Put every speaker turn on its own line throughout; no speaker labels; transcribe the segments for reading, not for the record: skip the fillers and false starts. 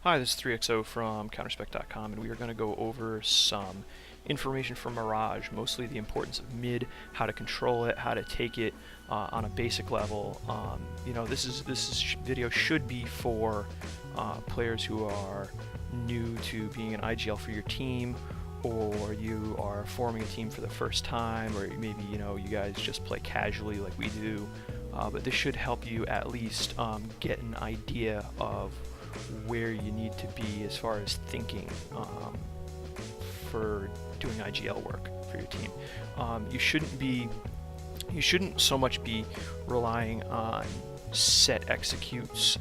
Hi, this is Threexo from CounterSpec.com, and we are going to go over some information from Mirage, mostly the importance of mid, how to control it, how to take it on a basic level. This video should be for players who are new to being an IGL for your team, or you are forming a team for the first time, or maybe you guys just play casually like we do. But this should help you at least get an idea of where you need to be as far as thinking for doing IGL work for your team. You shouldn't so much be relying on set executes.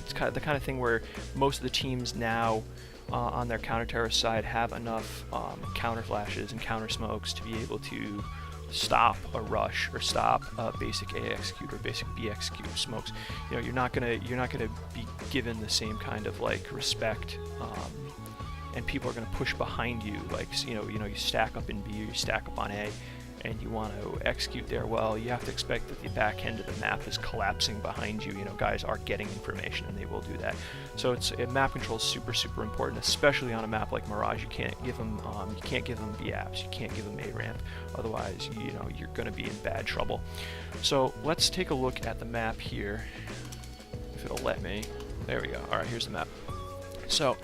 It's the kind of thing where most of the teams now on their counter-terrorist side have enough counter flashes and counter smokes to be able to stop a rush or stop a basic A execute or basic B execute smokes. You're not gonna be given the same kind of respect, and people are gonna push behind you. You stack up in B or you stack up on A, and you want to execute there. Well, you have to expect that the back end of the map is collapsing behind you. Guys are getting information, and they will do that. So map control is super important, especially on a map like Mirage. You can't give them B apps. You can't give them A ramp. Otherwise, you're going to be in bad trouble. So let's take a look at the map here, if it'll let me. There we go. All right, here's the map. So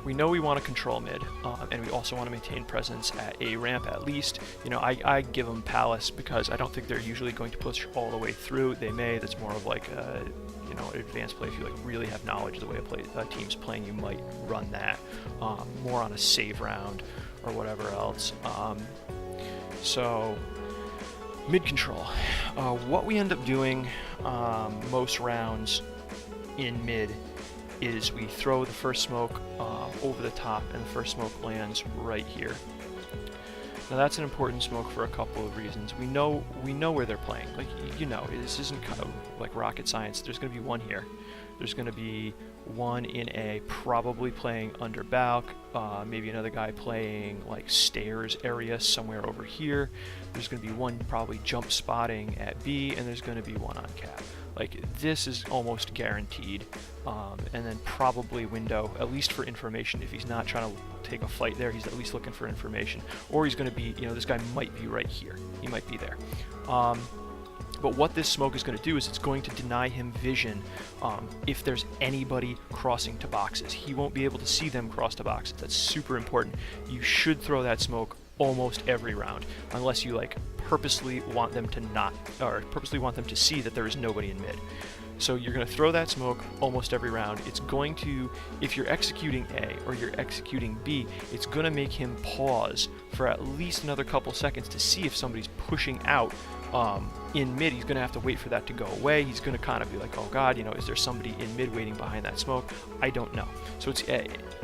we know we want to control mid, and we also want to maintain presence at A ramp at least. I give them Palace because I don't think they're usually going to push all the way through. They may. That's more of an advanced play. If you really have knowledge of the way a team's playing, you might run that more on a save round or whatever else. So mid control. What we end up doing most rounds in mid is we throw the first smoke over the top, and the first smoke lands right here. Now that's an important smoke for a couple of reasons. We know where they're playing. This isn't kind of like rocket science. There's going to be one here. There's going to be one in A, probably playing under balk. Maybe another guy playing stairs area somewhere over here. There's going to be one probably jump spotting at B, and there's going to be one on cap. This is almost guaranteed. And then probably window, at least for information. If he's not trying to take a fight there, he's at least looking for information. Or he's going to be, this guy might be right here. He might be there. But what this smoke is going to do is it's going to deny him vision if there's anybody crossing to boxes. He won't be able to see them cross to boxes. That's super important. You should throw that smoke almost every round, unless you purposely want them to see that there is nobody in mid. So you're going to throw that smoke almost every round. It's going to, if you're executing A or you're executing B, it's going to make him pause for at least another couple seconds to see if somebody's pushing out in mid. He's going to have to wait for that to go away. He's going to kind of be like, oh god, is there somebody in mid waiting behind that smoke? I don't know. So it's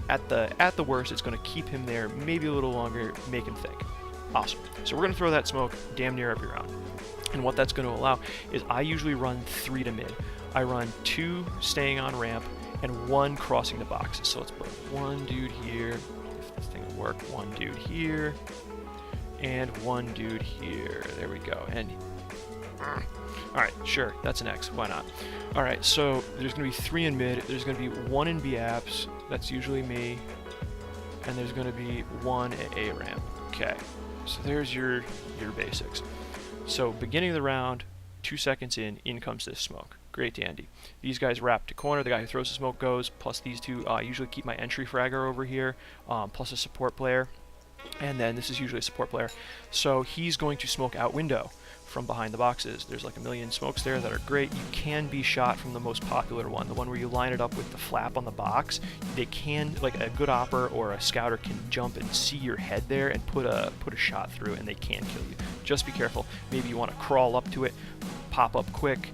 at the worst, it's going to keep him there maybe a little longer, make him think. Awesome. So we're going to throw that smoke damn near every round. And what that's going to allow is I usually run 3 to mid. I run 2 staying on ramp and 1 crossing the boxes. So let's put 1 dude here, if this thing will work, 1 dude here, and 1 dude here. There we go. And alright, sure, that's an X, why not? Alright, so there's going to be 3 in mid, there's going to be 1 in B apps, that's usually me, and there's going to be 1 at A ramp. Okay, so there's your basics. So beginning of the round, 2 seconds in comes this smoke. Great dandy. These guys wrap to corner, the guy who throws the smoke goes, plus these two usually keep my entry fragger over here, plus a support player, and then this is usually a support player. So he's going to smoke out window from behind the boxes. There's a million smokes there that are great. You can be shot from the most popular one, the one where you line it up with the flap on the box. They can, a good opper or a scouter can jump and see your head there and put a shot through, and they can kill you. Just be careful. Maybe you want to crawl up to it, pop up quick,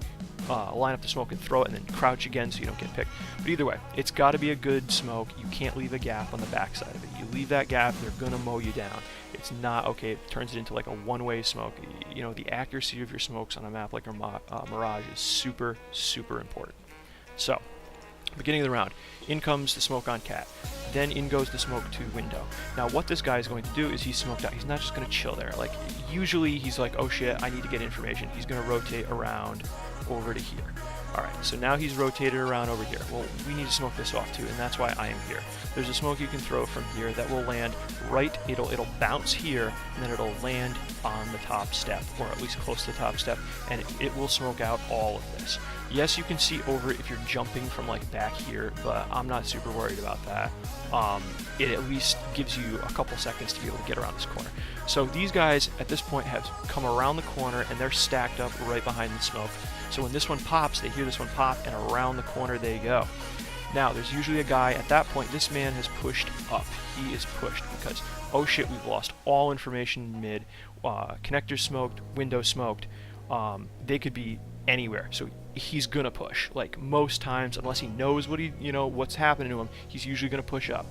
line up the smoke and throw it, and then crouch again so you don't get picked. But either way, it's got to be a good smoke. You can't leave a gap on the backside of it. You leave that gap, they're going to mow you down. It's not okay. It turns it into a one-way smoke. The accuracy of your smokes on a map like Mirage is super important. So beginning of the round, in comes the smoke on cat, then in goes the smoke to window. Now what this guy is going to do is he's smoked out. He's not just going to chill there. Usually he's like, oh shit, I need to get information. He's going to rotate around over to here. Alright, so now he's rotated around over here. Well, we need to smoke this off too, and that's why I am here. There's a smoke you can throw from here that will land right, it'll bounce here, and then it'll land on the top step, or at least close to the top step, and it will smoke out all of this. Yes, you can see over it if you're jumping from like back here, but I'm not super worried about that. It at least gives you a couple seconds to be able to get around this corner. So these guys at this point have come around the corner and they're stacked up right behind the smoke. So when this one pops, they hear this one pop, and around the corner they go. Now, there's usually a guy at that point. This man has pushed up. He is pushed because, oh shit, we've lost all information in mid. Connector smoked, window smoked. They could be anywhere. So he's gonna push. Like most times, unless he knows what what's happening to him, he's usually gonna push up.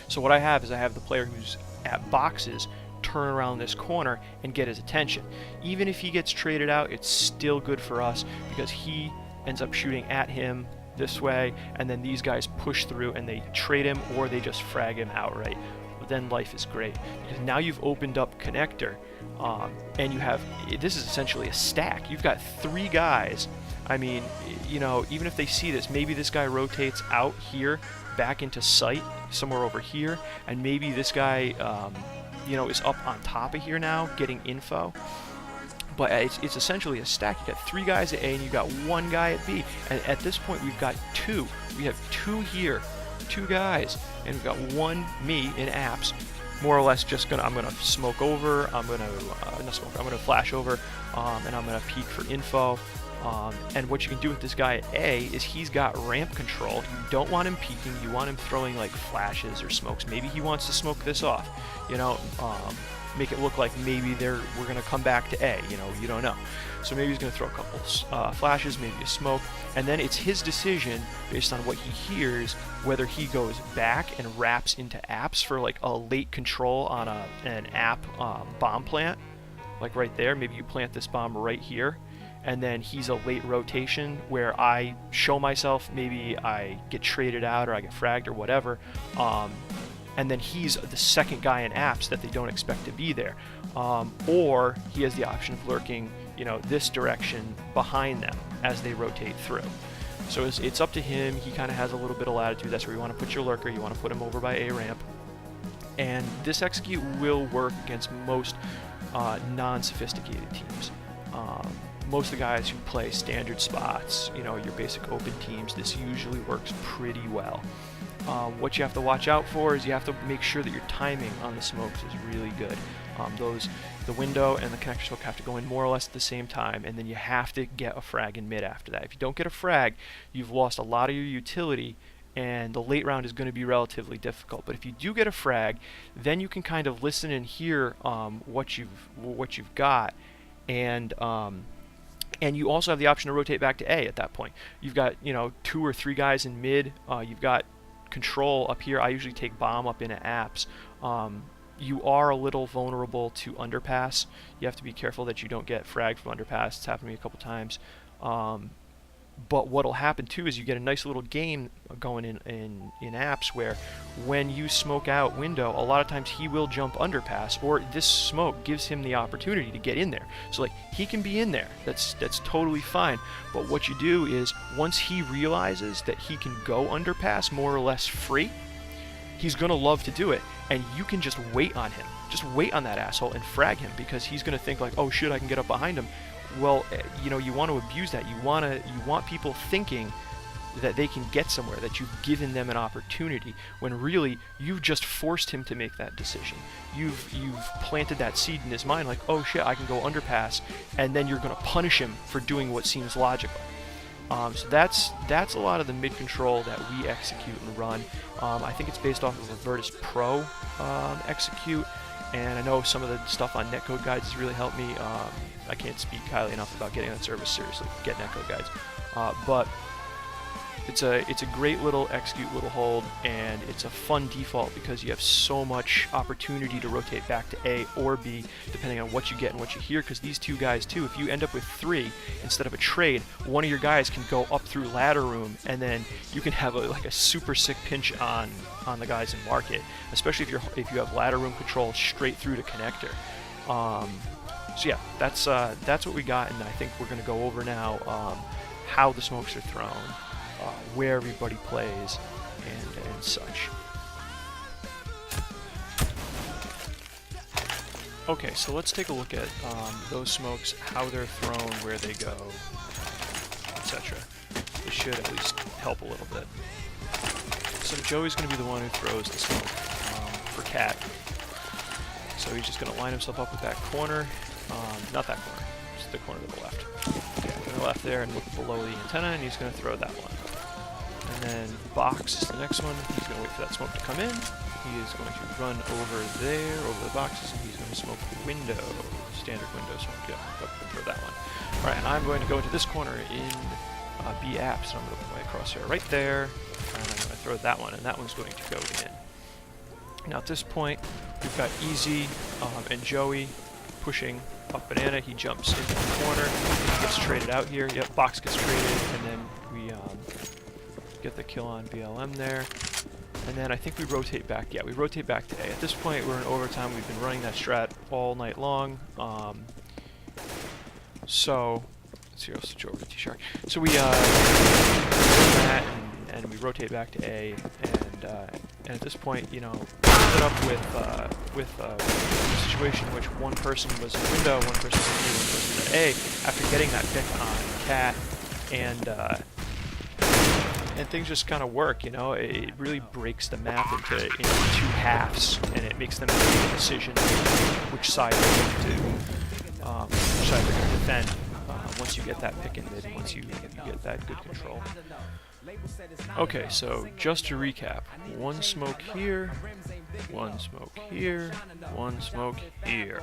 So what I have is I have the player who's at boxes turn around this corner and get his attention. Even if he gets traded out, it's still good for us because he ends up shooting at him this way, and then these guys push through and they trade him or they just frag him outright. But then life is great because now you've opened up connector, and you have, this is essentially a stack. You've got 3 guys. I mean, even if they see this, maybe this guy rotates out here back into sight somewhere over here, and maybe this guy is up on top of here now getting info. But it's essentially a stack. You got 3 guys at A and you got 1 guy at B. And at this point we've got 2. We have 2 here, 2 guys, and we've got 1 me in apps. More or less I'm gonna smoke over, I'm gonna flash over, and I'm gonna peek for info. And what you can do with this guy at A is he's got ramp control. You don't want him peeking, you want him throwing like flashes or smokes. Maybe he wants to smoke this off, make it look like maybe we're going to come back to A, you don't know. So maybe he's going to throw a couple flashes, maybe a smoke, and then it's his decision based on what he hears whether he goes back and wraps into apps for like a late control on an app bomb plant, like right there. Maybe you plant this bomb right here, and then he's a late rotation where I show myself, maybe I get traded out or I get fragged or whatever, and then he's the second guy in apps that they don't expect to be there. Or he has the option of lurking, this direction behind them as they rotate through. So it's up to him. He kind of has a little bit of latitude. That's where you want to put your lurker. You want to put him over by A ramp. And this execute will work against most non-sophisticated teams. Most of the guys who play standard spots, your basic open teams, this usually works pretty well. What you have to watch out for is you have to make sure that your timing on the smokes is really good. The window and the connector smoke have to go in more or less at the same time, and then you have to get a frag in mid after that. If you don't get a frag, you've lost a lot of your utility, and the late round is going to be relatively difficult. But if you do get a frag, then you can kind of listen and hear what you've got, and you also have the option to rotate back to A at that point. You've got 2 or 3 guys in mid. You've got control up here. I usually take bomb up into apps. You are a little vulnerable to underpass. You have to be careful that you don't get fragged from underpass. It's happened to me a couple times. But what'll happen too is you get a nice little game going in apps where when you smoke out window, a lot of times he will jump underpass, or this smoke gives him the opportunity to get in there. So like he can be in there. That's totally fine. But what you do is once he realizes that he can go underpass more or less free, he's gonna love to do it, and you can just wait on him. Just wait on that asshole and frag him because he's gonna think like, oh shit, I can get up behind him. Well, you want to abuse that. You want people thinking that they can get somewhere, that you've given them an opportunity, when really you've just forced him to make that decision. You've planted that seed in his mind like, oh shit, I can go underpass, and then you're going to punish him for doing what seems logical. So that's a lot of the mid control that we execute and run. I think it's based off of a Virtus Pro execute, and I know some of the stuff on netcode guides has really helped me. I can't speak highly enough about getting that service seriously. Get netcode guides, but it's a great little execute, little hold, and it's a fun default because you have so much opportunity to rotate back to A or B depending on what you get and what you hear. Because these 2 guys too, if you end up with 3 instead of a trade, one of your guys can go up through ladder room, and then you can have a super sick pinch on the guys in market, especially if you have ladder room control straight through to connector. So yeah, that's what we got, and I think we're going to go over now how the smokes are thrown, where everybody plays, and such. Okay, so let's take a look at those smokes, how they're thrown, where they go, etc. It should at least help a little bit. So Joey's going to be the one who throws the smoke for Cat. So he's just going to line himself up with that corner, not that corner, just the corner to the left. Yeah, to the left there and look below the antenna, and he's going to throw that one. And then Box is the next one. He's going to wait for that smoke to come in. He is going to run over there, over the boxes, and he's going to smoke the window, standard window smoke. Yeah, and throw that one. All right, and I'm going to go into this corner in B apps, and I'm going to put my crosshair right there, and I'm going to throw that one, and that one's going to go in. Now at this point, we've got Easy and Joey pushing up Banana. He jumps into the corner, and he gets traded out here. Yep, Box gets traded, and then we get the kill on BLM there. And then I think we rotate back. Yeah, we rotate back to A. At this point, we're in overtime. We've been running that strat all night long. So, let's see, I'll switch over to T-Shark. So we run that, and we rotate back to A. And at this point, you know, we ended up with a situation in which one person was in window, one person was in B, one person was in A. After getting that pick on Cat, and things just kind of work, you know. It really breaks the map into two halves, and it makes them make a decision which side they're going to defend once you get that pick in mid, once you get that good control. Okay, so just to recap, one smoke here, one smoke here, one smoke here.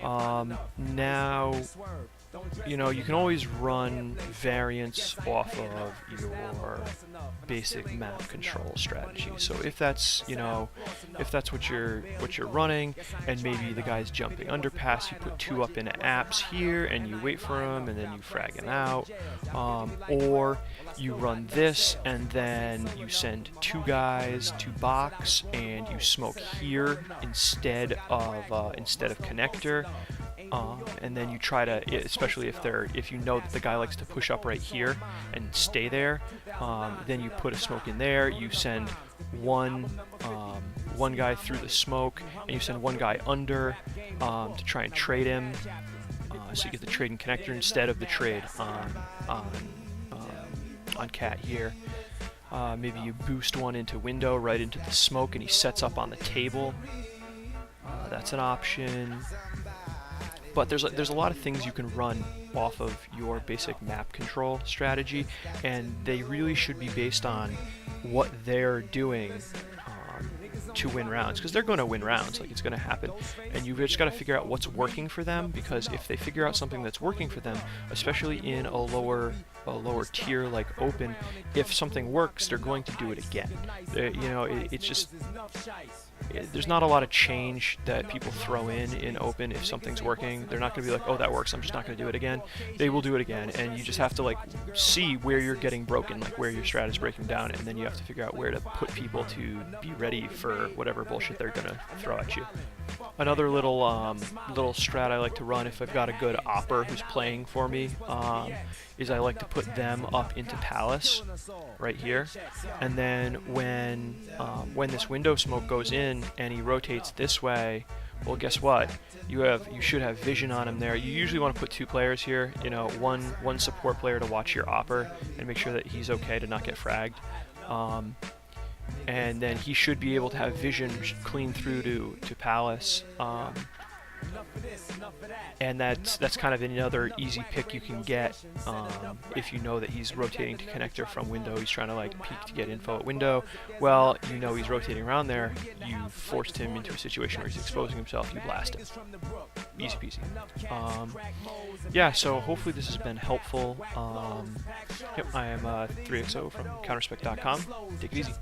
Now, you know, you can always run variants off of your basic map control strategy. So if that's, you know, if that's what you're running, and maybe the guy's jumping underpass, you put two up in apps here, and you wait for him, and then you frag him out. Or you run this, and then you send two guys to box, and you smoke here instead of connector. And then you try to, especially if you know that the guy likes to push up right here and stay there, then you put a smoke in there. You send one guy through the smoke, and you send one guy under to try and trade him. So you get the trade and connector instead of the trade on Cat here. Maybe you boost one into window right into the smoke, and he sets up on the table. That's an option. But there's a lot of things you can run off of your basic map control strategy, and they really should be based on what they're doing to win rounds, because they're going to win rounds, like, it's going to happen, and you've just got to figure out what's working for them, because if they figure out something that's working for them, especially in a lower tier like open, if something works, they're going to do it again. You know, it's just, there's not a lot of change that people throw in open. If something's working, they're not going to be like, oh, that works, I'm just not going to do it again. They will do it again, and you just have to, like, see where you're getting broken, like where your strat is breaking down, and then you have to figure out where to put people to be ready for whatever bullshit they're going to throw at you. Another little strat I like to run if I've got a good opper who's playing for me is I like to put them up into Palace right here, and then when this window smoke goes in and he rotates this way, well, guess what? You should have vision on him there. You usually want to put two players here, you know, one support player to watch your opper and make sure that he's okay to not get fragged. And then he should be able to have vision clean through to Palace. And that's kind of another easy pick you can get if you know that he's rotating to connector from window. He's trying to, like, peek to get info at window. Well, you know he's rotating around there. You forced him into a situation where he's exposing himself. You blast him. Easy peasy. Yeah, so hopefully this has been helpful. Yep, I am Threexo from CounterSpec.com. Take it easy.